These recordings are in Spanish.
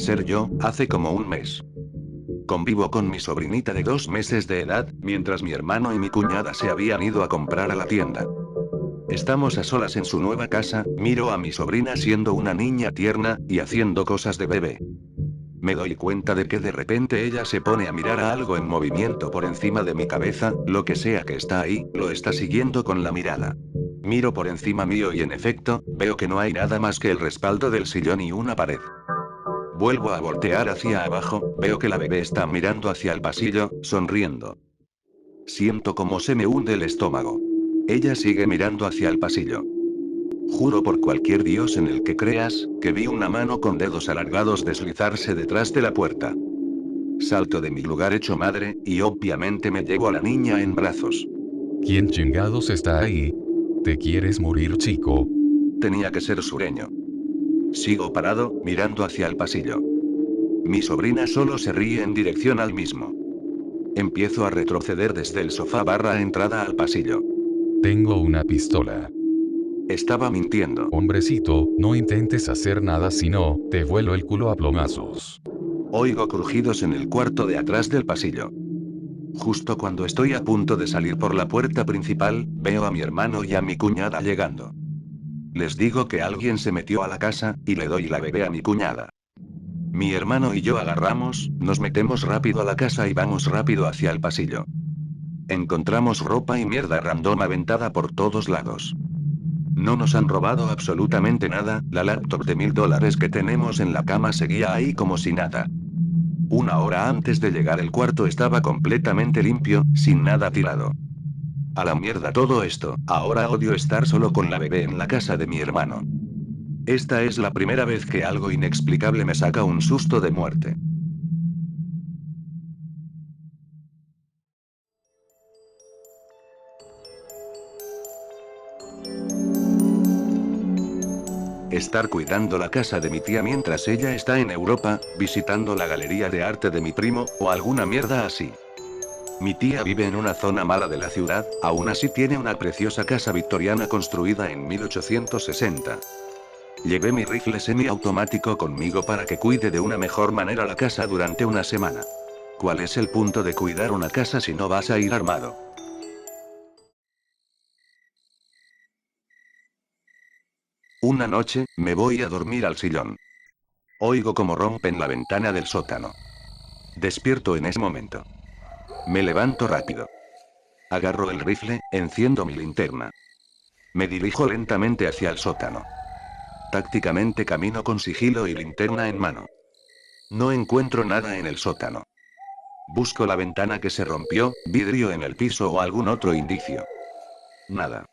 ser yo, hace como un mes. Convivo con mi sobrinita de 2 meses de edad, mientras mi hermano y mi cuñada se habían ido a comprar a la tienda. Estamos a solas en su nueva casa, miro a mi sobrina siendo una niña tierna, y haciendo cosas de bebé. Me doy cuenta de que de repente ella se pone a mirar a algo en movimiento por encima de mi cabeza, lo que sea que está ahí, lo está siguiendo con la mirada. Miro por encima mío y en efecto, veo que no hay nada más que el respaldo del sillón y una pared. Vuelvo a voltear hacia abajo, veo que la bebé está mirando hacia el pasillo, sonriendo. Siento como se me hunde el estómago. Ella sigue mirando hacia el pasillo. Juro por cualquier dios en el que creas, que vi una mano con dedos alargados deslizarse detrás de la puerta. Salto de mi lugar hecho madre, y obviamente me llevo a la niña en brazos. ¿Quién chingados está ahí? ¿Te quieres morir, chico? Tenía que ser sureño. Sigo parado, mirando hacia el pasillo. Mi sobrina solo se ríe en dirección al mismo. Empiezo a retroceder desde el sofá barra entrada al pasillo. Tengo una pistola. Estaba mintiendo. Hombrecito, no intentes hacer nada si no, te vuelo el culo a plomazos. Oigo crujidos en el cuarto de atrás del pasillo. Justo cuando estoy a punto de salir por la puerta principal, veo a mi hermano y a mi cuñada llegando. Les digo que alguien se metió a la casa, y le doy la bebé a mi cuñada. Mi hermano y yo agarramos, nos metemos rápido a la casa y vamos rápido hacia el pasillo. Encontramos ropa y mierda random aventada por todos lados. No nos han robado absolutamente nada, la laptop de $1000 que tenemos en la cama seguía ahí como si nada. 1 hora antes de llegar el cuarto estaba completamente limpio, sin nada tirado. A la mierda todo esto, ahora odio estar solo con la bebé en la casa de mi hermano. Esta es la primera vez que algo inexplicable me saca un susto de muerte. Estar cuidando la casa de mi tía mientras ella está en Europa, visitando la galería de arte de mi primo, o alguna mierda así. Mi tía vive en una zona mala de la ciudad, aún así tiene una preciosa casa victoriana construida en 1860. Llevé mi rifle semiautomático conmigo para que cuide de una mejor manera la casa durante una semana. ¿Cuál es el punto de cuidar una casa si no vas a ir armado? Una noche, me voy a dormir al sillón. Oigo como rompen la ventana del sótano. Despierto en ese momento. Me levanto rápido. Agarro el rifle, enciendo mi linterna. Me dirijo lentamente hacia el sótano. Tácticamente camino con sigilo y linterna en mano. No encuentro nada en el sótano. Busco la ventana que se rompió, vidrio en el piso o algún otro indicio. Nada.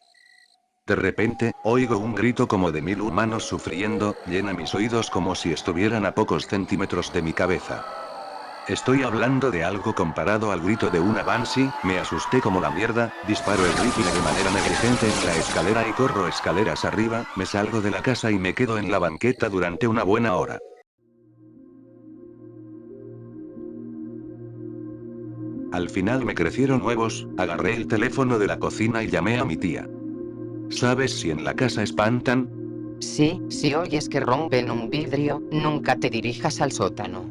De repente, oigo un grito como de 1000 humanos sufriendo, llena mis oídos como si estuvieran a pocos centímetros de mi cabeza. Estoy hablando de algo comparado al grito de una Banshee, me asusté como la mierda, disparo el rifle de manera negligente en la escalera y corro escaleras arriba, me salgo de la casa y me quedo en la banqueta durante una buena hora. Al final me crecieron huevos, agarré el teléfono de la cocina y llamé a mi tía. ¿Sabes si en la casa espantan? Sí, si oyes que rompen un vidrio, nunca te dirijas al sótano.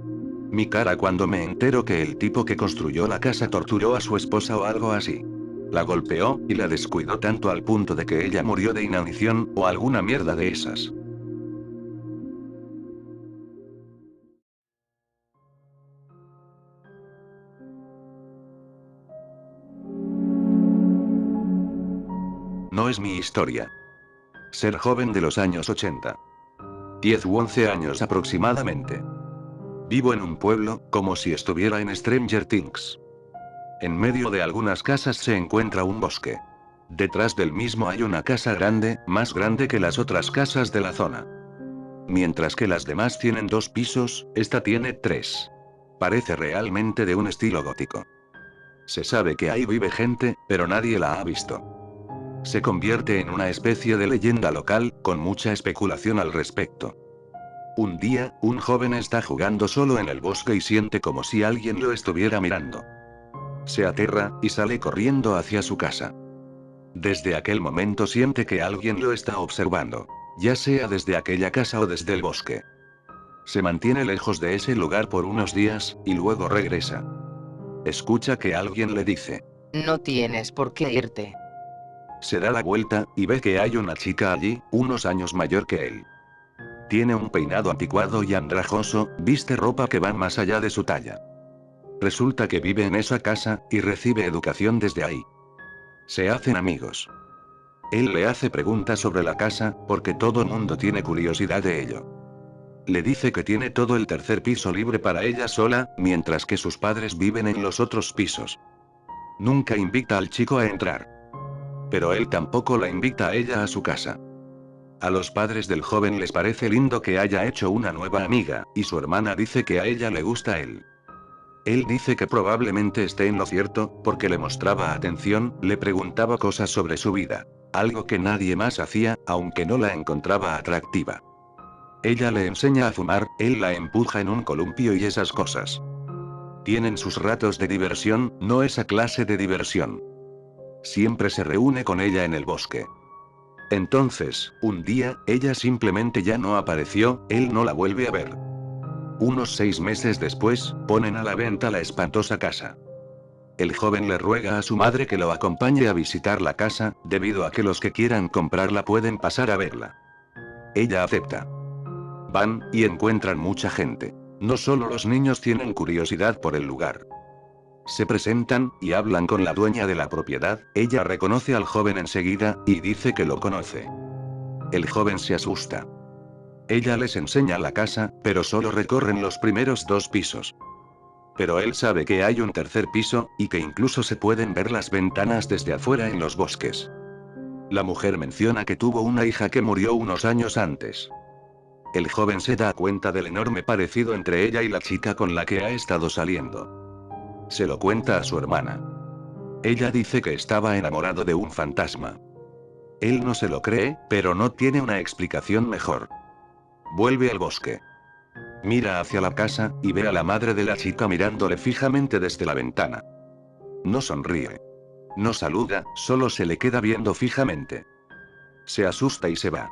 Mi cara cuando me entero que el tipo que construyó la casa torturó a su esposa o algo así. La golpeó, y la descuidó tanto al punto de que ella murió de inanición, o alguna mierda de esas. No es mi historia. Ser joven de los años 80. 10 u 11 años aproximadamente. Vivo en un pueblo, como si estuviera en Stranger Things. En medio de algunas casas se encuentra un bosque. Detrás del mismo hay una casa grande, más grande que las otras casas de la zona. Mientras que las demás tienen 2 pisos, esta tiene 3. Parece realmente de un estilo gótico. Se sabe que ahí vive gente, pero nadie la ha visto. Se convierte en una especie de leyenda local, con mucha especulación al respecto. Un día, un joven está jugando solo en el bosque y siente como si alguien lo estuviera mirando. Se aterra, y sale corriendo hacia su casa. Desde aquel momento siente que alguien lo está observando. Ya sea desde aquella casa o desde el bosque. Se mantiene lejos de ese lugar por unos días, y luego regresa. Escucha que alguien le dice. No tienes por qué irte. Se da la vuelta, y ve que hay una chica allí, unos años mayor que él. Tiene un peinado anticuado y andrajoso, viste ropa que va más allá de su talla. Resulta que vive en esa casa, y recibe educación desde ahí. Se hacen amigos. Él le hace preguntas sobre la casa, porque todo mundo tiene curiosidad de ello. Le dice que tiene todo el tercer piso libre para ella sola, mientras que sus padres viven en los otros pisos. Nunca invita al chico a entrar. Pero él tampoco la invita a ella a su casa. A los padres del joven les parece lindo que haya hecho una nueva amiga, y su hermana dice que a ella le gusta él. Él dice que probablemente esté en lo cierto, porque le mostraba atención, le preguntaba cosas sobre su vida. Algo que nadie más hacía, aunque no la encontraba atractiva. Ella le enseña a fumar, él la empuja en un columpio y esas cosas. Tienen sus ratos de diversión, no esa clase de diversión. Siempre se reúne con ella en el bosque. Entonces, un día, ella simplemente ya no apareció, él no la vuelve a ver. Unos 6 meses después, ponen a la venta la espantosa casa. El joven le ruega a su madre que lo acompañe a visitar la casa, debido a que los que quieran comprarla pueden pasar a verla. Ella acepta. Van, y encuentran mucha gente. No solo los niños tienen curiosidad por el lugar. Se presentan, y hablan con la dueña de la propiedad, ella reconoce al joven enseguida, y dice que lo conoce. El joven se asusta. Ella les enseña la casa, pero solo recorren los primeros 2 pisos. Pero él sabe que hay un tercer piso, y que incluso se pueden ver las ventanas desde afuera en los bosques. La mujer menciona que tuvo una hija que murió unos años antes. El joven se da cuenta del enorme parecido entre ella y la chica con la que ha estado saliendo. Se lo cuenta a su hermana. Ella dice que estaba enamorado de un fantasma. Él no se lo cree, pero no tiene una explicación mejor. Vuelve al bosque. Mira hacia la casa, y ve a la madre de la chica mirándole fijamente desde la ventana. No sonríe. No saluda, solo se le queda viendo fijamente. Se asusta y se va.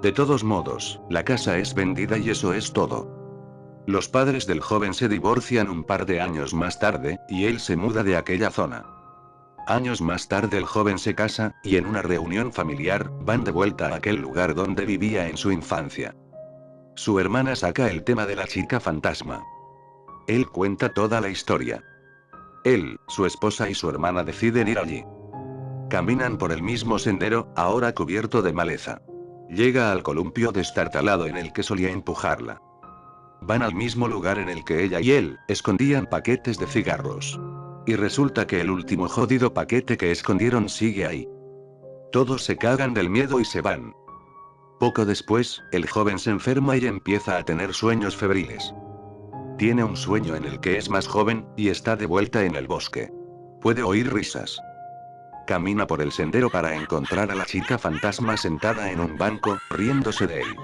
De todos modos, la casa es vendida y eso es todo. Los padres del joven se divorcian un par de años más tarde, y él se muda de aquella zona. Años más tarde el joven se casa, y en una reunión familiar, van de vuelta a aquel lugar donde vivía en su infancia. Su hermana saca el tema de la chica fantasma. Él cuenta toda la historia. Él, su esposa y su hermana deciden ir allí. Caminan por el mismo sendero, ahora cubierto de maleza. Llega al columpio destartalado en el que solía empujarla. Van al mismo lugar en el que ella y él escondían paquetes de cigarros. Y resulta que el último jodido paquete que escondieron sigue ahí. Todos se cagan del miedo y se van. Poco después, el joven se enferma y empieza a tener sueños febriles. Tiene un sueño en el que es más joven, y está de vuelta en el bosque. Puede oír risas. Camina por el sendero para encontrar a la chica fantasma sentada en un banco, riéndose de él.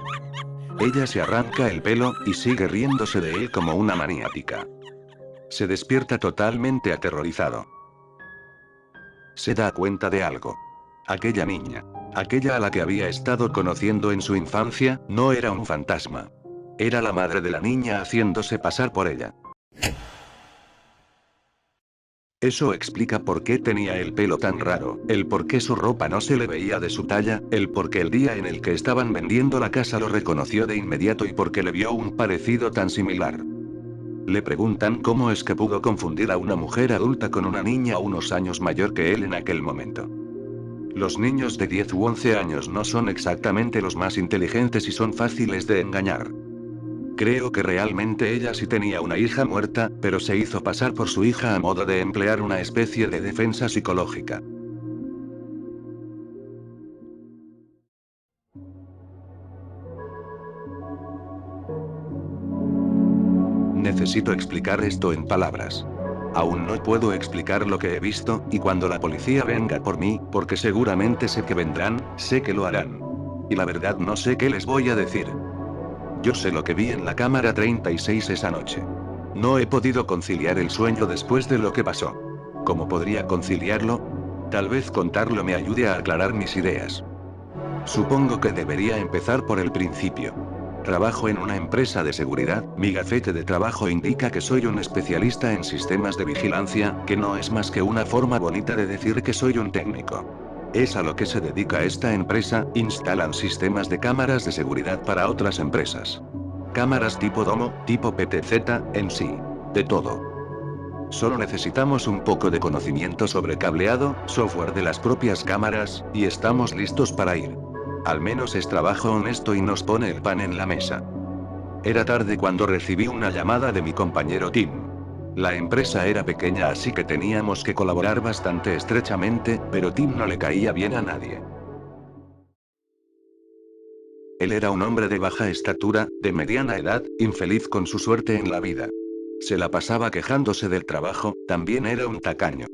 Ella se arranca el pelo, y sigue riéndose de él como una maniática. Se despierta totalmente aterrorizado. Se da cuenta de algo. Aquella niña, aquella a la que había estado conociendo en su infancia, no era un fantasma. Era la madre de la niña haciéndose pasar por ella. Eso explica por qué tenía el pelo tan raro, el por qué su ropa no se le veía de su talla, el por qué el día en el que estaban vendiendo la casa lo reconoció de inmediato y por qué le vio un parecido tan similar. Le preguntan cómo es que pudo confundir a una mujer adulta con una niña unos años mayor que él en aquel momento. Los niños de 10 u 11 años no son exactamente los más inteligentes y son fáciles de engañar. Creo que realmente ella sí tenía una hija muerta, pero se hizo pasar por su hija a modo de emplear una especie de defensa psicológica. Necesito explicar esto en palabras. Aún no puedo explicar lo que he visto, y cuando la policía venga por mí, porque seguramente sé que vendrán, sé que lo harán. Y la verdad no sé qué les voy a decir. Yo sé lo que vi en la cámara 36 esa noche. No he podido conciliar el sueño después de lo que pasó. ¿Cómo podría conciliarlo? Tal vez contarlo me ayude a aclarar mis ideas. Supongo que debería empezar por el principio. Trabajo en una empresa de seguridad, mi gafete de trabajo indica que soy un especialista en sistemas de vigilancia, que no es más que una forma bonita de decir que soy un técnico. Es a lo que se dedica esta empresa, instalan sistemas de cámaras de seguridad para otras empresas. Cámaras tipo Domo, tipo PTZ, en sí. De todo. Solo necesitamos un poco de conocimiento sobre cableado, software de las propias cámaras, y estamos listos para ir. Al menos es trabajo honesto y nos pone el pan en la mesa. Era tarde cuando recibí una llamada de mi compañero Tim. La empresa era pequeña, así que teníamos que colaborar bastante estrechamente, pero Tim no le caía bien a nadie. Él era un hombre de baja estatura, de mediana edad, infeliz con su suerte en la vida. Se la pasaba quejándose del trabajo, también era un tacaño.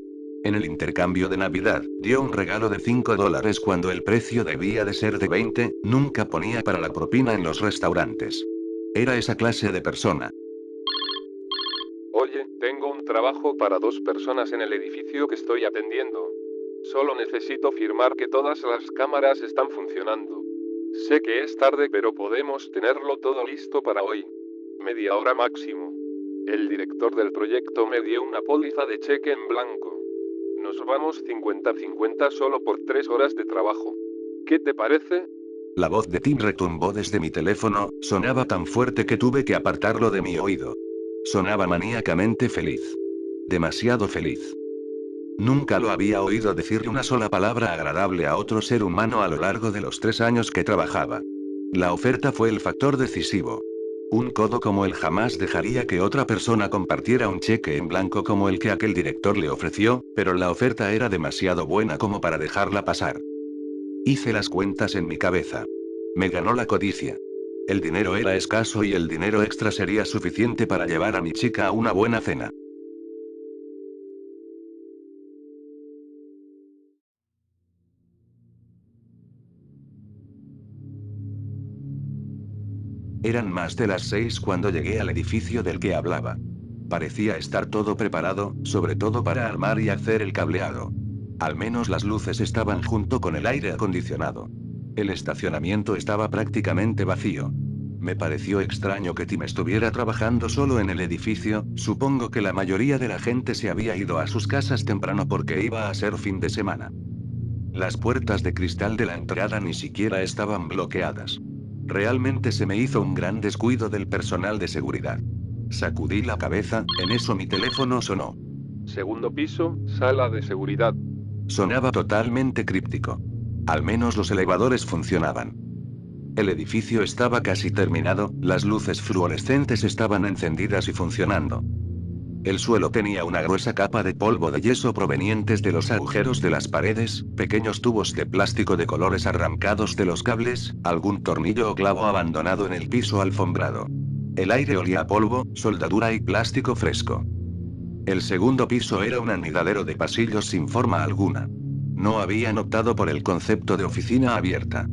En el intercambio de Navidad, dio un regalo de $5 cuando el precio debía de ser de 20, nunca ponía para la propina en los restaurantes. Era esa clase de persona. Oye, tengo un trabajo para 2 personas en el edificio que estoy atendiendo. Solo necesito firmar que todas las cámaras están funcionando. Sé que es tarde, pero podemos tenerlo todo listo para hoy. Media hora máximo. El director del proyecto me dio una póliza de cheque en blanco. Nos vamos 50-50 solo por 3 horas de trabajo. ¿Qué te parece? La voz de Tim retumbó desde mi teléfono, sonaba tan fuerte que tuve que apartarlo de mi oído. Sonaba maníacamente feliz. Demasiado feliz. Nunca lo había oído decir una sola palabra agradable a otro ser humano a lo largo de los 3 años que trabajaba. La oferta fue el factor decisivo. Un codo como él jamás dejaría que otra persona compartiera un cheque en blanco como el que aquel director le ofreció, pero la oferta era demasiado buena como para dejarla pasar. Hice las cuentas en mi cabeza. Me ganó la codicia. El dinero era escaso y el dinero extra sería suficiente para llevar a mi chica a una buena cena. Eran más de las 6 cuando llegué al edificio del que hablaba. Parecía estar todo preparado, sobre todo para armar y hacer el cableado. Al menos las luces estaban junto con el aire acondicionado. El estacionamiento estaba prácticamente vacío. Me pareció extraño que Tim estuviera trabajando solo en el edificio, supongo que la mayoría de la gente se había ido a sus casas temprano porque iba a ser fin de semana. Las puertas de cristal de la entrada ni siquiera estaban bloqueadas. Realmente se me hizo un gran descuido del personal de seguridad. Sacudí la cabeza, en eso mi teléfono sonó. Segundo piso, sala de seguridad. Sonaba totalmente críptico. Al menos los elevadores funcionaban. El edificio estaba casi terminado, las luces fluorescentes estaban encendidas y funcionando. El suelo tenía una gruesa capa de polvo de yeso provenientes de los agujeros de las paredes, pequeños tubos de plástico de colores arrancados de los cables, algún tornillo o clavo abandonado en el piso alfombrado. El aire olía a polvo, soldadura y plástico fresco. El segundo piso era un anidadero de pasillos sin forma alguna. No habían optado por el concepto de oficina abierta.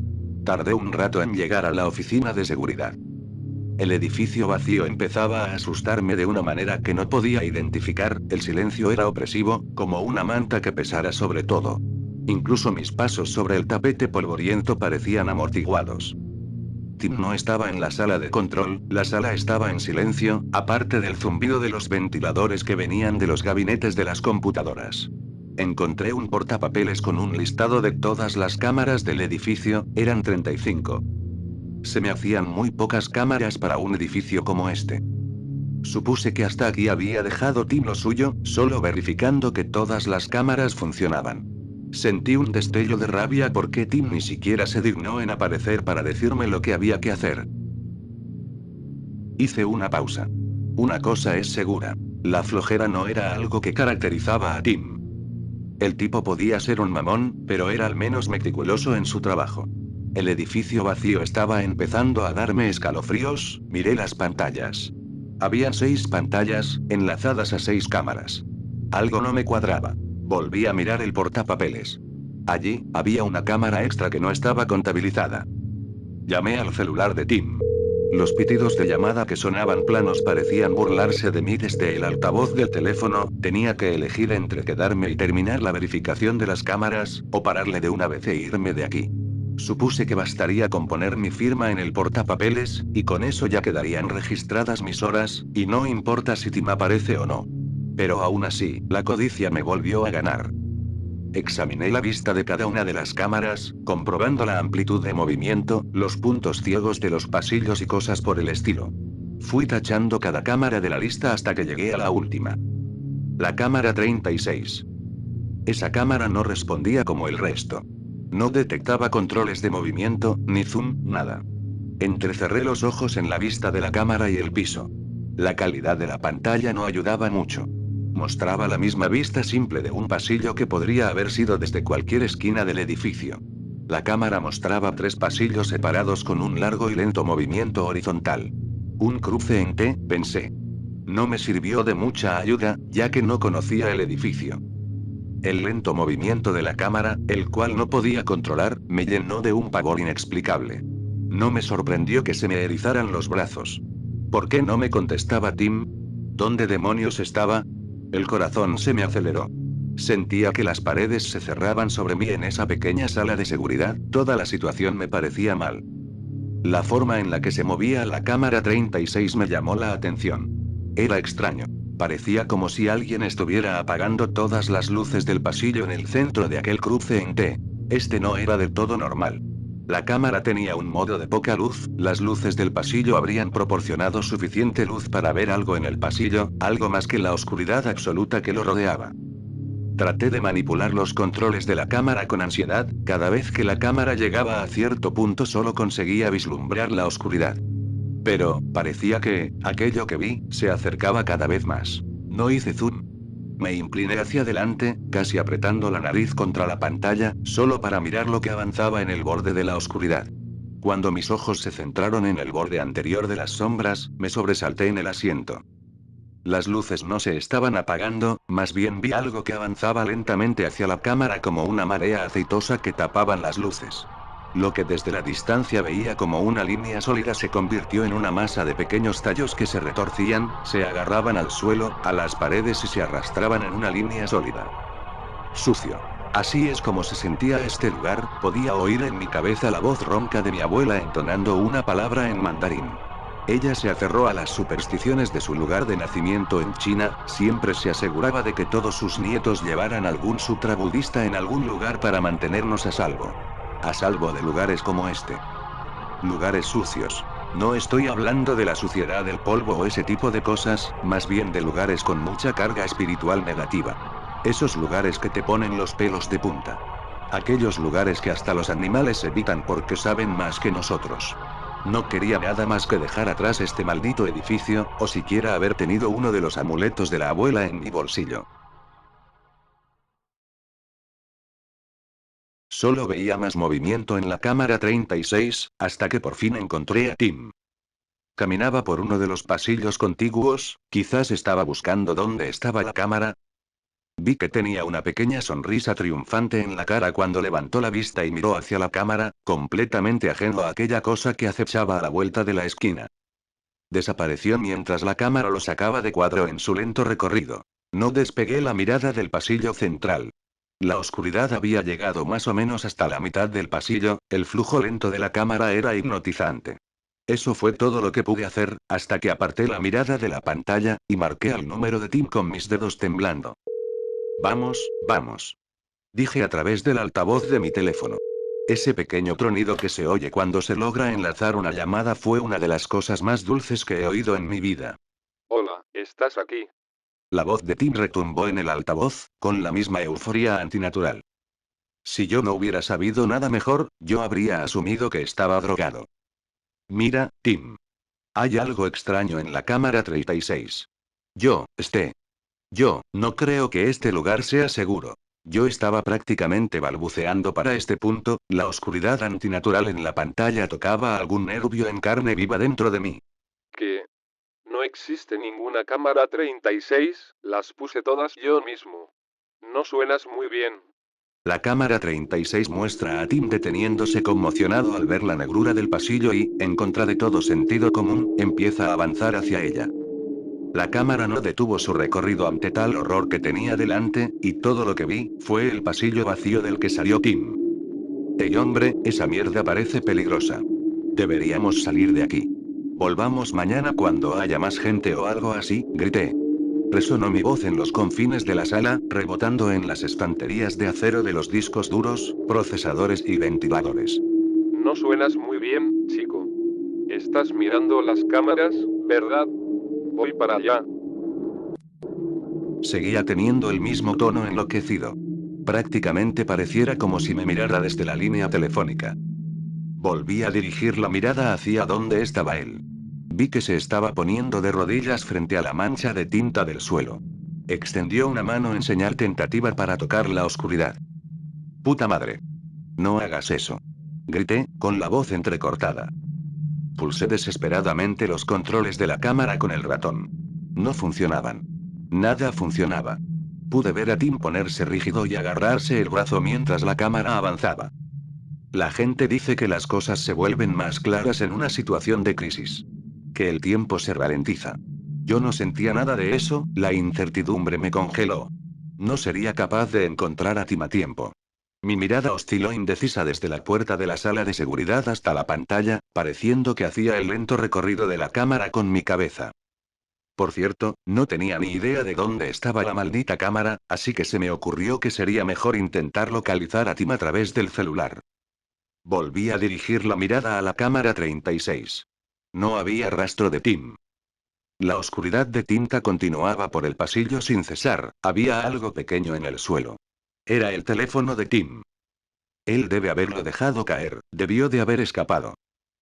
Tardé un rato en llegar a la oficina de seguridad. El edificio vacío empezaba a asustarme de una manera que no podía identificar, el silencio era opresivo, como una manta que pesara sobre todo. Incluso mis pasos sobre el tapete polvoriento parecían amortiguados. Tim no estaba en la sala de control, la sala estaba en silencio, aparte del zumbido de los ventiladores que venían de los gabinetes de las computadoras. Encontré un portapapeles con un listado de todas las cámaras del edificio, eran 35. Se me hacían muy pocas cámaras para un edificio como este. Supuse que hasta aquí había dejado Tim lo suyo, solo verificando que todas las cámaras funcionaban. Sentí un destello de rabia porque Tim ni siquiera se dignó en aparecer para decirme lo que había que hacer. Hice una pausa. Una cosa es segura. La flojera no era algo que caracterizaba a Tim. El tipo podía ser un mamón, pero era al menos meticuloso en su trabajo. El edificio vacío estaba empezando a darme escalofríos, miré las pantallas. Había 6 pantallas, enlazadas a 6 cámaras. Algo no me cuadraba. Volví a mirar el portapapeles. Allí, había una cámara extra que no estaba contabilizada. Llamé al celular de Tim. Los pitidos de llamada que sonaban planos parecían burlarse de mí desde el altavoz del teléfono, tenía que elegir entre quedarme y terminar la verificación de las cámaras, o pararle de una vez e irme de aquí. Supuse que bastaría con poner mi firma en el portapapeles, y con eso ya quedarían registradas mis horas, y no importa si Tim aparece o no. Pero aún así, la codicia me volvió a ganar. Examiné la vista de cada una de las cámaras, comprobando la amplitud de movimiento, los puntos ciegos de los pasillos y cosas por el estilo. Fui tachando cada cámara de la lista hasta que llegué a la última. La cámara 36. Esa cámara no respondía como el resto. No detectaba controles de movimiento, ni zoom, nada. Entrecerré los ojos en la vista de la cámara y el piso. La calidad de la pantalla no ayudaba mucho. Mostraba la misma vista simple de un pasillo que podría haber sido desde cualquier esquina del edificio. La cámara mostraba 3 pasillos separados con un largo y lento movimiento horizontal. Un cruce en T, pensé. No me sirvió de mucha ayuda, ya que no conocía el edificio. El lento movimiento de la cámara, el cual no podía controlar, me llenó de un pavor inexplicable. No me sorprendió que se me erizaran los brazos. ¿Por qué no me contestaba Tim? ¿Dónde demonios estaba? El corazón se me aceleró. Sentía que las paredes se cerraban sobre mí en esa pequeña sala de seguridad, toda la situación me parecía mal. La forma en la que se movía la cámara 36 me llamó la atención. Era extraño. Parecía como si alguien estuviera apagando todas las luces del pasillo en el centro de aquel cruce en T. Este no era del todo normal. La cámara tenía un modo de poca luz, las luces del pasillo habrían proporcionado suficiente luz para ver algo en el pasillo, algo más que la oscuridad absoluta que lo rodeaba. Traté de manipular los controles de la cámara con ansiedad, cada vez que la cámara llegaba a cierto punto solo conseguía vislumbrar la oscuridad. Pero, parecía que, aquello que vi, se acercaba cada vez más. No hice zoom. Me incliné hacia adelante, casi apretando la nariz contra la pantalla, solo para mirar lo que avanzaba en el borde de la oscuridad. Cuando mis ojos se centraron en el borde anterior de las sombras, me sobresalté en el asiento. Las luces no se estaban apagando, más bien vi algo que avanzaba lentamente hacia la cámara como una marea aceitosa que tapaban las luces. Lo que desde la distancia veía como una línea sólida se convirtió en una masa de pequeños tallos que se retorcían, se agarraban al suelo, a las paredes y se arrastraban en una línea sólida. Sucio. Así es como se sentía este lugar, podía oír en mi cabeza la voz ronca de mi abuela entonando una palabra en mandarín. Ella se aferró a las supersticiones de su lugar de nacimiento en China, siempre se aseguraba de que todos sus nietos llevaran algún sutra budista en algún lugar para mantenernos a salvo. A salvo de lugares como este. Lugares sucios. No estoy hablando de la suciedad del polvo o ese tipo de cosas, más bien de lugares con mucha carga espiritual negativa. Esos lugares que te ponen los pelos de punta. Aquellos lugares que hasta los animales evitan porque saben más que nosotros. No quería nada más que dejar atrás este maldito edificio, o siquiera haber tenido uno de los amuletos de la abuela en mi bolsillo. Solo veía más movimiento en la cámara 36, hasta que por fin encontré a Tim. Caminaba por uno de los pasillos contiguos, quizás estaba buscando dónde estaba la cámara. Vi que tenía una pequeña sonrisa triunfante en la cara cuando levantó la vista y miró hacia la cámara, completamente ajeno a aquella cosa que acechaba a la vuelta de la esquina. Desapareció mientras la cámara lo sacaba de cuadro en su lento recorrido. No despegué la mirada del pasillo central. La oscuridad había llegado más o menos hasta la mitad del pasillo, el flujo lento de la cámara era hipnotizante. Eso fue todo lo que pude hacer, hasta que aparté la mirada de la pantalla, y marqué el número de Tim con mis dedos temblando. Vamos, vamos. Dije a través del altavoz de mi teléfono. Ese pequeño tronido que se oye cuando se logra enlazar una llamada fue una de las cosas más dulces que he oído en mi vida. Hola, ¿estás aquí? La voz de Tim retumbó en el altavoz, con la misma euforia antinatural. Si yo no hubiera sabido nada mejor, yo habría asumido que estaba drogado. Mira, Tim. Hay algo extraño en la cámara 36. Yo no creo que este lugar sea seguro. Yo estaba prácticamente balbuceando para este punto, la oscuridad antinatural en la pantalla tocaba algún nervio en carne viva dentro de mí. ¿Qué? No existe ninguna cámara 36, las puse todas yo mismo. No suenas muy bien. La cámara 36 muestra a Tim deteniéndose conmocionado al ver la negrura del pasillo y, en contra de todo sentido común, empieza a avanzar hacia ella. La cámara no detuvo su recorrido ante tal horror que tenía delante, y todo lo que vi, fue el pasillo vacío del que salió Tim. Ey hombre, esa mierda parece peligrosa. Deberíamos salir de aquí. Volvamos mañana cuando haya más gente o algo así, grité. Resonó mi voz en los confines de la sala, rebotando en las estanterías de acero de los discos duros, procesadores y ventiladores. No suenas muy bien, chico. Estás mirando las cámaras, ¿verdad? Voy para allá. Seguía teniendo el mismo tono enloquecido. Prácticamente pareciera como si me mirara desde la línea telefónica. Volví a dirigir la mirada hacia donde estaba él. Vi que se estaba poniendo de rodillas frente a la mancha de tinta del suelo. Extendió una mano en señal tentativa para tocar la oscuridad. ¡Puta madre! No hagas eso. Grité, con la voz entrecortada. Pulsé desesperadamente los controles de la cámara con el ratón. No funcionaban. Nada funcionaba. Pude ver a Tim ponerse rígido y agarrarse el brazo mientras la cámara avanzaba. La gente dice que las cosas se vuelven más claras en una situación de crisis. Que el tiempo se ralentiza. Yo no sentía nada de eso, la incertidumbre me congeló. No sería capaz de encontrar a Tim a tiempo. Mi mirada osciló indecisa desde la puerta de la sala de seguridad hasta la pantalla, pareciendo que hacía el lento recorrido de la cámara con mi cabeza. Por cierto, no tenía ni idea de dónde estaba la maldita cámara, así que se me ocurrió que sería mejor intentar localizar a Tim a través del celular. Volví a dirigir la mirada a la cámara 36. No había rastro de Tim. La oscuridad de tinta continuaba por el pasillo sin cesar, había algo pequeño en el suelo. Era el teléfono de Tim. Él debe haberlo dejado caer, debió de haber escapado.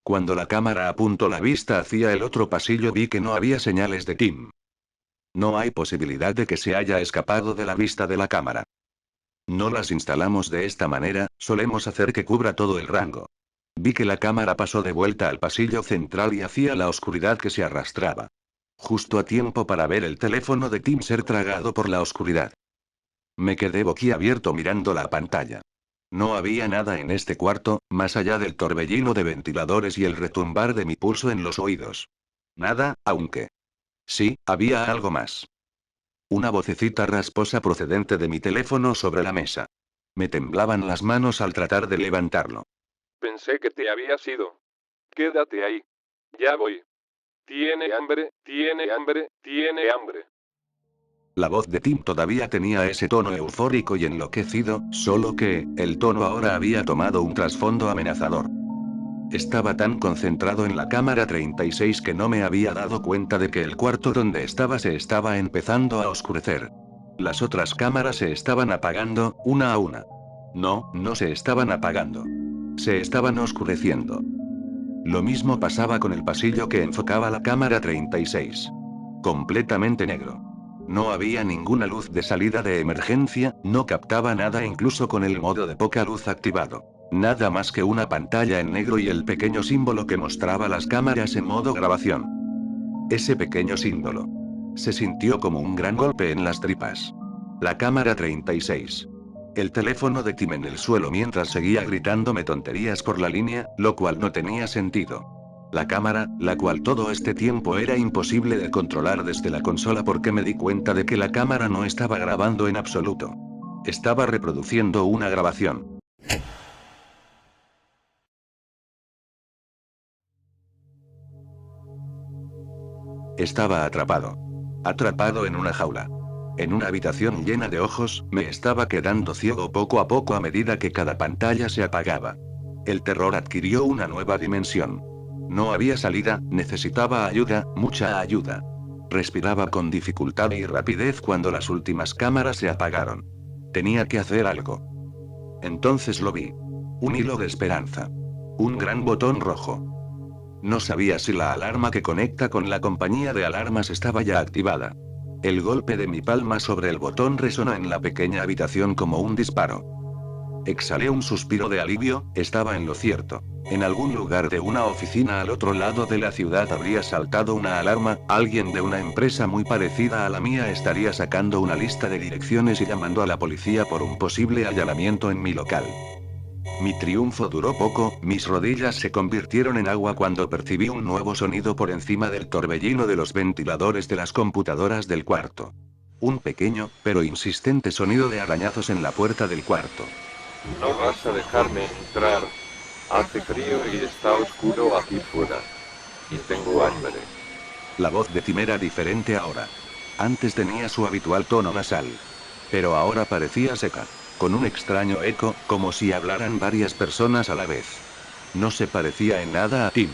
Cuando la cámara apuntó la vista hacia el otro pasillo vi que no había señales de Tim. No hay posibilidad de que se haya escapado de la vista de la cámara. No las instalamos de esta manera, solemos hacer que cubra todo el rango. Vi que la cámara pasó de vuelta al pasillo central y hacia la oscuridad que se arrastraba. Justo a tiempo para ver el teléfono de Tim ser tragado por la oscuridad. Me quedé boquiabierto mirando la pantalla. No había nada en este cuarto, más allá del torbellino de ventiladores y el retumbar de mi pulso en los oídos. Nada, aunque... Sí, había algo más. Una vocecita rasposa procedente de mi teléfono sobre la mesa. Me temblaban las manos al tratar de levantarlo. Pensé que te habías ido. Quédate ahí. Ya voy. Tiene hambre, tiene hambre, tiene hambre. La voz de Tim todavía tenía ese tono eufórico y enloquecido, solo que, el tono ahora había tomado un trasfondo amenazador. Estaba tan concentrado en la cámara 36 que no me había dado cuenta de que el cuarto donde estaba se estaba empezando a oscurecer. Las otras cámaras se estaban apagando, una a una. No, no se estaban apagando. Se estaban oscureciendo. Lo mismo pasaba con el pasillo que enfocaba la cámara 36. Completamente negro. No había ninguna luz de salida de emergencia, no captaba nada incluso con el modo de poca luz activado. Nada más que una pantalla en negro y el pequeño símbolo que mostraba las cámaras en modo grabación. Ese pequeño símbolo. Se sintió como un gran golpe en las tripas. La cámara 36. El teléfono de Tim en el suelo mientras seguía gritándome tonterías por la línea, lo cual no tenía sentido. La cámara, la cual todo este tiempo era imposible de controlar desde la consola porque me di cuenta de que la cámara no estaba grabando en absoluto. Estaba reproduciendo una grabación. Estaba atrapado. Atrapado en una jaula. En una habitación llena de ojos, me estaba quedando ciego poco a poco a medida que cada pantalla se apagaba. El terror adquirió una nueva dimensión. No había salida, necesitaba ayuda, mucha ayuda. Respiraba con dificultad y rapidez cuando las últimas cámaras se apagaron. Tenía que hacer algo. Entonces lo vi. Un hilo de esperanza. Un gran botón rojo. No sabía si la alarma que conecta con la compañía de alarmas estaba ya activada. El golpe de mi palma sobre el botón resonó en la pequeña habitación como un disparo. Exhalé un suspiro de alivio, estaba en lo cierto. En algún lugar de una oficina al otro lado de la ciudad habría saltado una alarma, alguien de una empresa muy parecida a la mía estaría sacando una lista de direcciones y llamando a la policía por un posible allanamiento en mi local. Mi triunfo duró poco, mis rodillas se convirtieron en agua cuando percibí un nuevo sonido por encima del torbellino de los ventiladores de las computadoras del cuarto. Un pequeño, pero insistente sonido de arañazos en la puerta del cuarto. No vas a dejarme entrar. Hace frío y está oscuro aquí fuera. Y tengo hambre. La voz de Tim era diferente ahora. Antes tenía su habitual tono nasal. Pero ahora parecía seca. Con un extraño eco, como si hablaran varias personas a la vez. No se parecía en nada a Tim.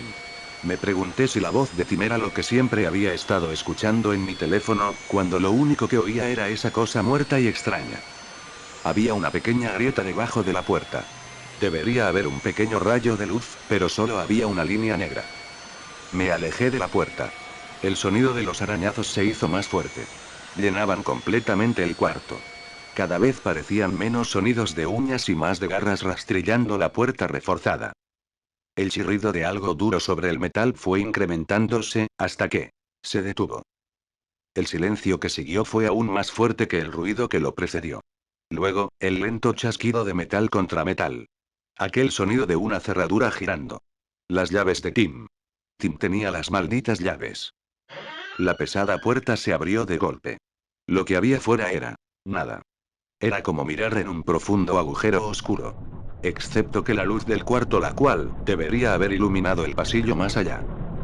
Me pregunté si la voz de Tim era lo que siempre había estado escuchando en mi teléfono, cuando lo único que oía era esa cosa muerta y extraña. Había una pequeña grieta debajo de la puerta. Debería haber un pequeño rayo de luz, pero solo había una línea negra. Me alejé de la puerta. El sonido de los arañazos se hizo más fuerte. Llenaban completamente el cuarto. Cada vez parecían menos sonidos de uñas y más de garras rastrillando la puerta reforzada. El chirrido de algo duro sobre el metal fue incrementándose, hasta que se detuvo. El silencio que siguió fue aún más fuerte que el ruido que lo precedió. Luego, el lento chasquido de metal contra metal. Aquel sonido de una cerradura girando. Las llaves de Tim. Tim tenía las malditas llaves. La pesada puerta se abrió de golpe. Lo que había fuera era nada. Era como mirar en un profundo agujero oscuro. Excepto que la luz del cuarto, la cual debería haber iluminado el pasillo más allá.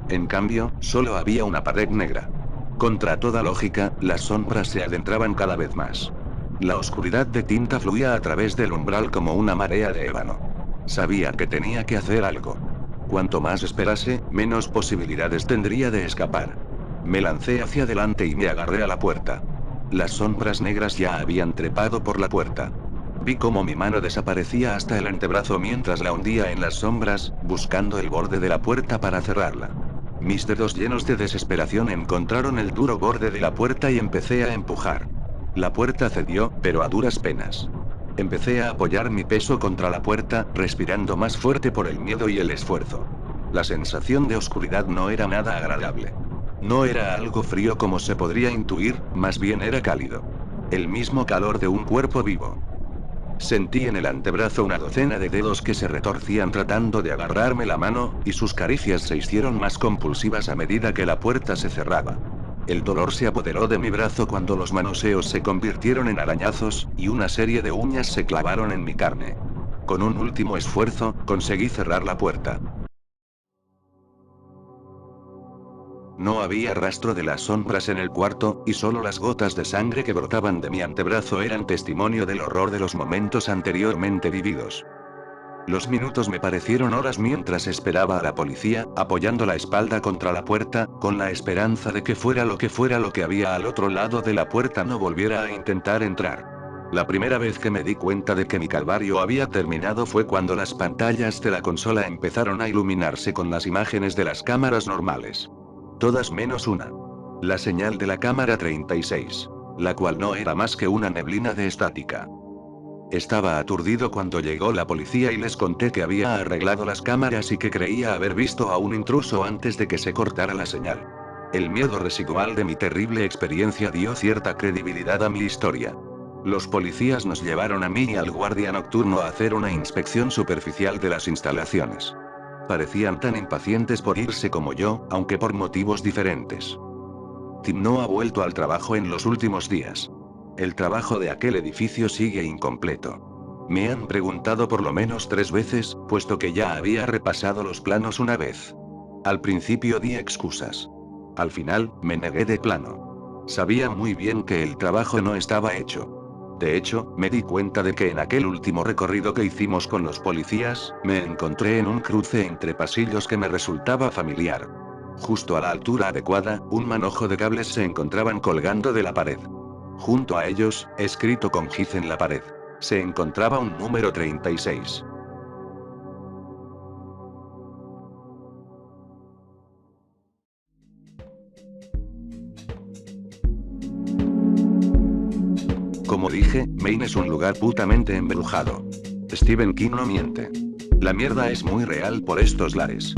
En cambio, solo había una pared negra. Contra toda lógica, las sombras se adentraban cada vez más. La oscuridad de tinta fluía a través del umbral como una marea de ébano. Sabía que tenía que hacer algo. Cuanto más esperase, menos posibilidades tendría de escapar. Me lancé hacia adelante y me agarré a la puerta. Las sombras negras ya habían trepado por la puerta. Vi cómo mi mano desaparecía hasta el antebrazo mientras la hundía en las sombras, buscando el borde de la puerta para cerrarla. Mis dedos llenos de desesperación encontraron el duro borde de la puerta y empecé a empujar. La puerta cedió, pero a duras penas. Empecé a apoyar mi peso contra la puerta, respirando más fuerte por el miedo y el esfuerzo. La sensación de oscuridad no era nada agradable. No era algo frío como se podría intuir, más bien era cálido. El mismo calor de un cuerpo vivo. Sentí en el antebrazo una docena de dedos que se retorcían tratando de agarrarme la mano, y sus caricias se hicieron más compulsivas a medida que la puerta se cerraba. El dolor se apoderó de mi brazo cuando los manoseos se convirtieron en arañazos, y una serie de uñas se clavaron en mi carne. Con un último esfuerzo, conseguí cerrar la puerta. No había rastro de las sombras en el cuarto, y solo las gotas de sangre que brotaban de mi antebrazo eran testimonio del horror de los momentos anteriormente vividos. Los minutos me parecieron horas mientras esperaba a la policía, apoyando la espalda contra la puerta, con la esperanza de que fuera lo que había al otro lado de la puerta no volviera a intentar entrar. La primera vez que me di cuenta de que mi calvario había terminado fue cuando las pantallas de la consola empezaron a iluminarse con las imágenes de las cámaras normales. Todas menos una. La señal de la cámara 36. La cual no era más que una neblina de estática. Estaba aturdido cuando llegó la policía y les conté que había arreglado las cámaras y que creía haber visto a un intruso antes de que se cortara la señal. El miedo residual de mi terrible experiencia dio cierta credibilidad a mi historia. Los policías nos llevaron a mí y al guardia nocturno a hacer una inspección superficial de las instalaciones. Parecían tan impacientes por irse como yo, aunque por motivos diferentes. Tim no ha vuelto al trabajo en los últimos días. El trabajo de aquel edificio sigue incompleto. Me han preguntado por lo menos 3 veces, puesto que ya había repasado los planos una vez. Al principio di excusas. Al final, me negué de plano. Sabía muy bien que el trabajo no estaba hecho. De hecho, me di cuenta de que en aquel último recorrido que hicimos con los policías, me encontré en un cruce entre pasillos que me resultaba familiar. Justo a la altura adecuada, un manojo de cables se encontraban colgando de la pared. Junto a ellos, escrito con giz en la pared, se encontraba un número 36. Como dije, Maine es un lugar putamente embrujado. Stephen King no miente. La mierda es muy real por estos lares.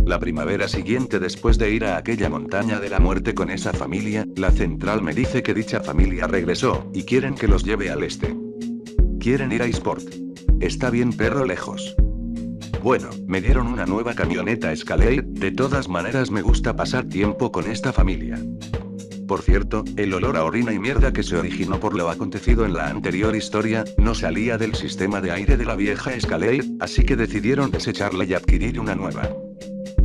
La primavera siguiente después de ir a aquella montaña de la muerte con esa familia, la central me dice que dicha familia regresó, y quieren que los lleve al este. Quieren ir a Eastport. Está bien perro lejos. Bueno, me dieron una nueva camioneta Escalade, de todas maneras me gusta pasar tiempo con esta familia. Por cierto, el olor a orina y mierda que se originó por lo acontecido en la anterior historia, no salía del sistema de aire de la vieja Escalade, así que decidieron desecharla y adquirir una nueva.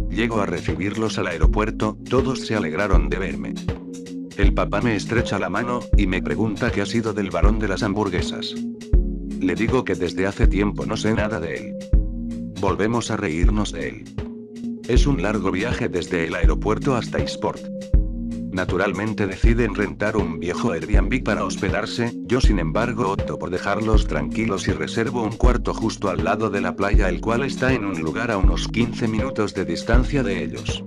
Llego a recibirlos al aeropuerto, todos se alegraron de verme. El papá me estrecha la mano, y me pregunta qué ha sido del varón de las hamburguesas. Le digo que desde hace tiempo no sé nada de él. Volvemos a reírnos de él. Es un largo viaje desde el aeropuerto hasta Eastport. Naturalmente deciden rentar un viejo Airbnb para hospedarse, yo sin embargo opto por dejarlos tranquilos y reservo un cuarto justo al lado de la playa, el cual está en un lugar a unos 15 minutos de distancia de ellos.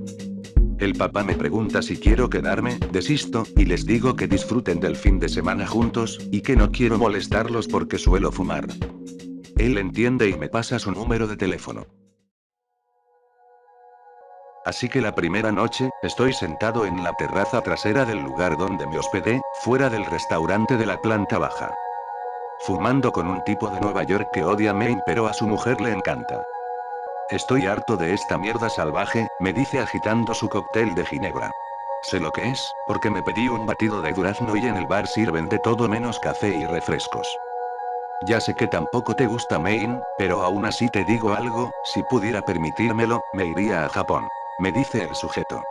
El papá me pregunta si quiero quedarme, desisto, y les digo que disfruten del fin de semana juntos, y que no quiero molestarlos porque suelo fumar. Él entiende y me pasa su número de teléfono. Así que la primera noche, estoy sentado en la terraza trasera del lugar donde me hospedé, fuera del restaurante de la planta baja. Fumando con un tipo de Nueva York que odia a Maine pero a su mujer le encanta. Estoy harto de esta mierda salvaje, me dice agitando su cóctel de ginebra. Sé lo que es, porque me pedí un batido de durazno y en el bar sirven de todo menos café y refrescos. Ya sé que tampoco te gusta Maine, pero aún así te digo algo, si pudiera permitírmelo, me iría a Japón. Me dice el sujeto.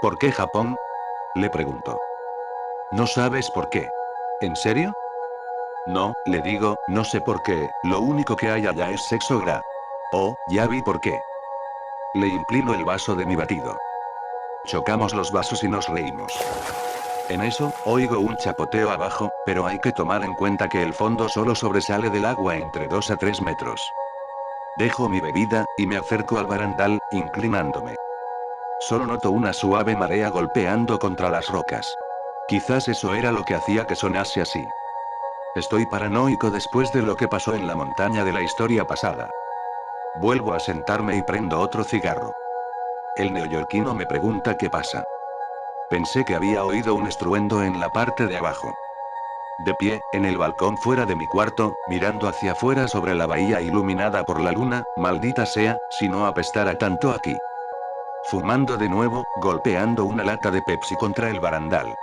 ¿Por qué Japón? Le pregunto. ¿No sabes por qué? ¿En serio? No, le digo, no sé por qué, lo único que hay allá es sexo gra. Oh, ya vi por qué. Le inclino el vaso de mi batido. Chocamos los vasos y nos reímos. En eso, oigo un chapoteo abajo, pero hay que tomar en cuenta que el fondo solo sobresale del agua entre 2 a 3 metros. Dejo mi bebida, y me acerco al barandal, inclinándome. Solo noto una suave marea golpeando contra las rocas. Quizás eso era lo que hacía que sonase así. Estoy paranoico después de lo que pasó en la montaña de la historia pasada. Vuelvo a sentarme y prendo otro cigarro. El neoyorquino me pregunta qué pasa. Pensé que había oído un estruendo en la parte de abajo. De pie, en el balcón fuera de mi cuarto, mirando hacia afuera sobre la bahía iluminada por la luna, maldita sea, si no apestara tanto aquí. Fumando de nuevo, golpeando una lata de Pepsi contra el barandal.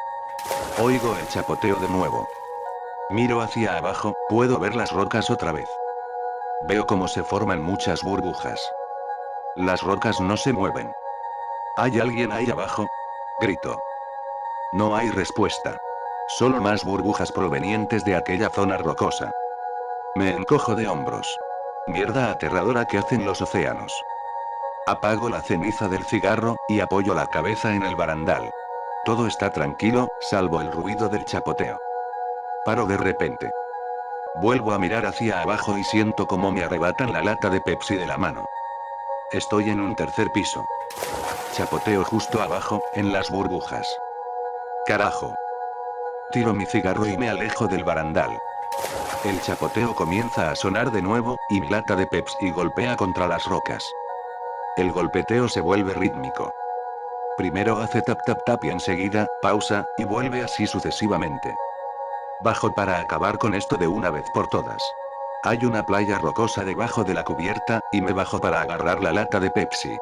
Oigo el chapoteo de nuevo. Miro hacia abajo, puedo ver las rocas otra vez. Veo cómo se forman muchas burbujas. Las rocas no se mueven. ¿Hay alguien ahí abajo? Grito. No hay respuesta. Solo más burbujas provenientes de aquella zona rocosa. Me encojo de hombros. Mierda aterradora que hacen los océanos. Apago la ceniza del cigarro, y apoyo la cabeza en el barandal. Todo está tranquilo, salvo el ruido del chapoteo. Paro de repente. Vuelvo a mirar hacia abajo y siento como me arrebatan la lata de Pepsi de la mano. Estoy en un tercer piso. Chapoteo justo abajo, en las burbujas. Carajo. Tiro mi cigarro y me alejo del barandal. El chapoteo comienza a sonar de nuevo, y mi lata de Pepsi golpea contra las rocas. El golpeteo se vuelve rítmico. Primero hace tap tap tap y enseguida, pausa, y vuelve así sucesivamente. Bajo para acabar con esto de una vez por todas. Hay una playa rocosa debajo de la cubierta, y me bajo para agarrar la lata de Pepsi.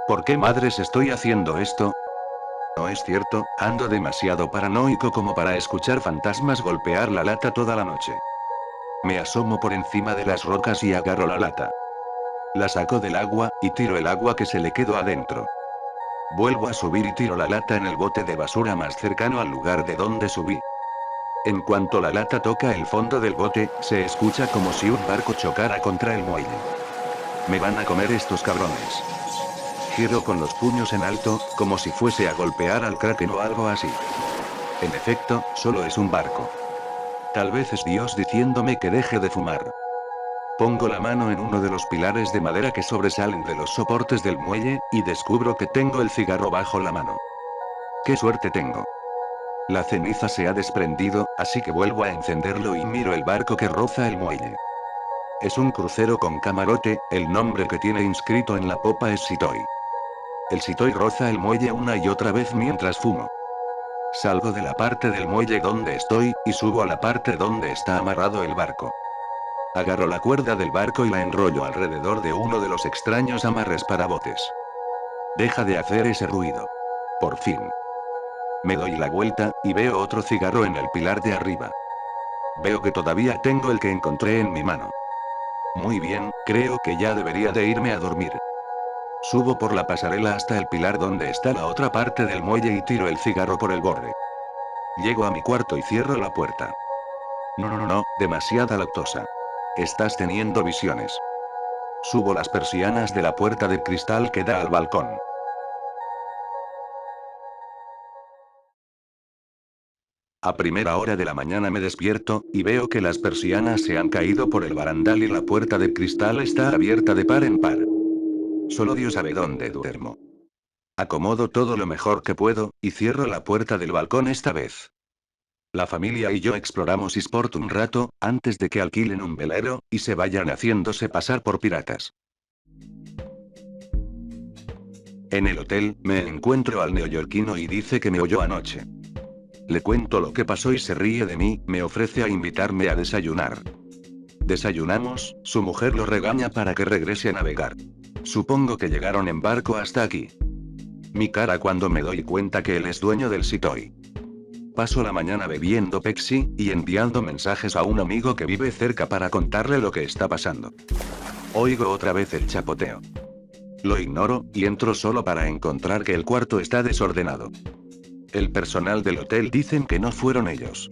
¿Por qué madres estoy haciendo esto? No es cierto, ando demasiado paranoico como para escuchar fantasmas golpear la lata toda la noche. Me asomo por encima de las rocas y agarro la lata. La saco del agua, y tiro el agua que se le quedó adentro. Vuelvo a subir y tiro la lata en el bote de basura más cercano al lugar de donde subí. En cuanto la lata toca el fondo del bote, se escucha como si un barco chocara contra el muelle. Me van a comer estos cabrones. Giro con los puños en alto, como si fuese a golpear al kraken o algo así. En efecto, solo es un barco. Tal vez es Dios diciéndome que deje de fumar. Pongo la mano en uno de los pilares de madera que sobresalen de los soportes del muelle, y descubro que tengo el cigarro bajo la mano. ¡Qué suerte tengo! La ceniza se ha desprendido, así que vuelvo a encenderlo y miro el barco que roza el muelle. Es un crucero con camarote, el nombre que tiene inscrito en la popa es Sitoi. El Sitoi roza el muelle una y otra vez mientras fumo. Salgo de la parte del muelle donde estoy, y subo a la parte donde está amarrado el barco. Agarro la cuerda del barco y la enrollo alrededor de uno de los extraños amarres para botes. Deja de hacer ese ruido. Por fin. Me doy la vuelta, y veo otro cigarro en el pilar de arriba. Veo que todavía tengo el que encontré en mi mano. Muy bien, creo que ya debería de irme a dormir. Subo por la pasarela hasta el pilar donde está la otra parte del muelle y tiro el cigarro por el borde. Llego a mi cuarto y cierro la puerta. No, demasiada lactosa. Estás teniendo visiones. Subo las persianas de la puerta de cristal que da al balcón. A primera hora de la mañana me despierto, y veo que las persianas se han caído por el barandal y la puerta de cristal está abierta de par en par. Solo Dios sabe dónde duermo. Acomodo todo lo mejor que puedo, y cierro la puerta del balcón esta vez. La familia y yo exploramos Eastport un rato, antes de que alquilen un velero, y se vayan haciéndose pasar por piratas. En el hotel, me encuentro al neoyorquino y dice que me oyó anoche. Le cuento lo que pasó y se ríe de mí, me ofrece a invitarme a desayunar. Desayunamos, su mujer lo regaña para que regrese a navegar. Supongo que llegaron en barco hasta aquí. Mi cara cuando me doy cuenta que él es dueño del Sitoy. Paso la mañana bebiendo Pepsi, y enviando mensajes a un amigo que vive cerca para contarle lo que está pasando. Oigo otra vez el chapoteo. Lo ignoro, y entro solo para encontrar que el cuarto está desordenado. El personal del hotel dicen que no fueron ellos.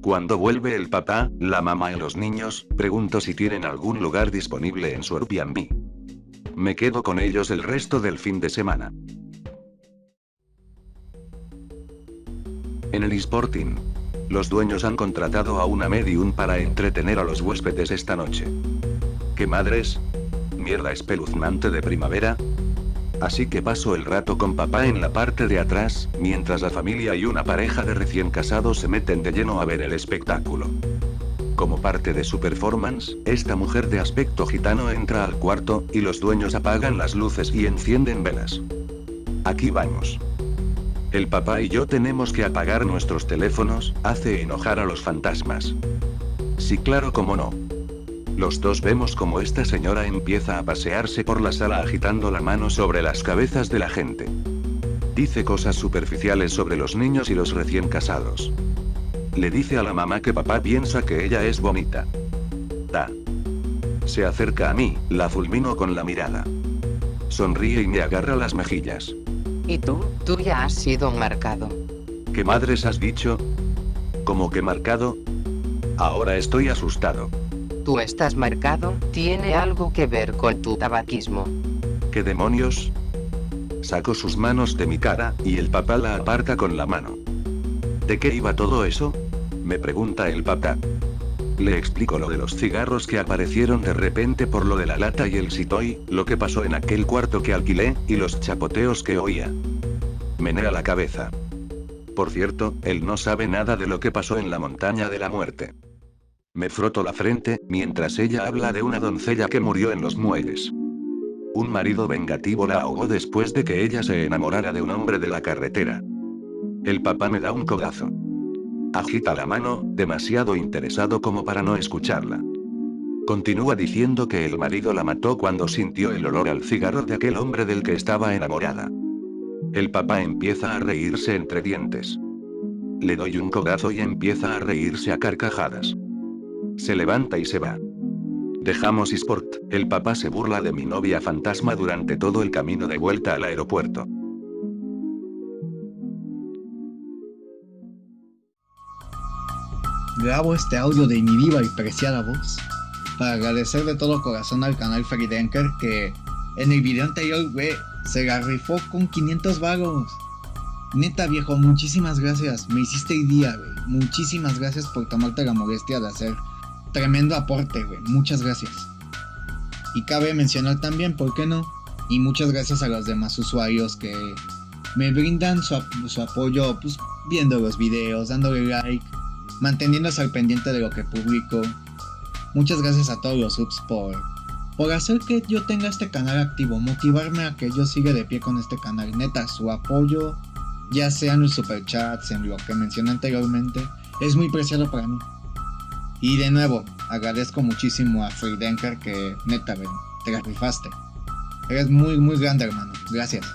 Cuando vuelve el papá, la mamá y los niños, pregunto si tienen algún lugar disponible en su Airbnb. Me quedo con ellos el resto del fin de semana. En el Eastporting, los dueños han contratado a una medium para entretener a los huéspedes esta noche. ¿Qué madres? ¿Mierda espeluznante de primavera? Así que paso el rato con papá en la parte de atrás, mientras la familia y una pareja de recién casados se meten de lleno a ver el espectáculo. Como parte de su performance, esta mujer de aspecto gitano entra al cuarto, y los dueños apagan las luces y encienden velas. Aquí vamos. El papá y yo tenemos que apagar nuestros teléfonos, hace enojar a los fantasmas. Sí, claro, cómo no. Los dos vemos como esta señora empieza a pasearse por la sala agitando la mano sobre las cabezas de la gente. Dice cosas superficiales sobre los niños y los recién casados. Le dice a la mamá que papá piensa que ella es bonita. Se acerca a mí, la fulmino con la mirada. Sonríe y me agarra las mejillas. ¿Y tú? Tú ya has sido marcado. ¿Qué madres has dicho? ¿Cómo que marcado? Ahora estoy asustado. Tú estás marcado, tiene algo que ver con tu tabaquismo. ¿Qué demonios? Saco sus manos de mi cara, y el papá la aparta con la mano. ¿De qué iba todo eso? Me pregunta el papá. Le explico lo de los cigarros que aparecieron de repente por lo de la lata y el Sitoy, lo que pasó en aquel cuarto que alquilé, y los chapoteos que oía. Menea la cabeza. Por cierto, él no sabe nada de lo que pasó en la montaña de la muerte. Me froto la frente, mientras ella habla de una doncella que murió en los muelles. Un marido vengativo la ahogó después de que ella se enamorara de un hombre de la carretera. El papá me da un codazo. Agita la mano, demasiado interesado como para no escucharla. Continúa diciendo que el marido la mató cuando sintió el olor al cigarro de aquel hombre del que estaba enamorada. El papá empieza a reírse entre dientes. Le doy un codazo y empieza a reírse a carcajadas. Se levanta y se va. Dejamos Eastport, el papá se burla de mi novia fantasma durante todo el camino de vuelta al aeropuerto. Grabo este audio de mi viva y preciada voz para agradecer de todo corazón al canal Freedenker que en el video anterior, se la rifó con 500 varos. Neta viejo, muchísimas gracias, me hiciste el día, muchísimas gracias por tomarte la molestia de hacer tremendo aporte, muchas gracias. Y cabe mencionar también, ¿por qué no? Y muchas gracias a los demás usuarios que me brindan su apoyo, pues viendo los videos, dándole like, manteniéndose al pendiente de lo que publico. Muchas gracias a todos los subs por hacer que yo tenga este canal activo, motivarme a que yo siga de pie con este canal. Neta, su apoyo, ya sea en los superchats, en lo que mencioné anteriormente, es muy preciado para mí. Y de nuevo, agradezco muchísimo a Freedenker que neta, te la rifaste. Eres muy grande, hermano. Gracias.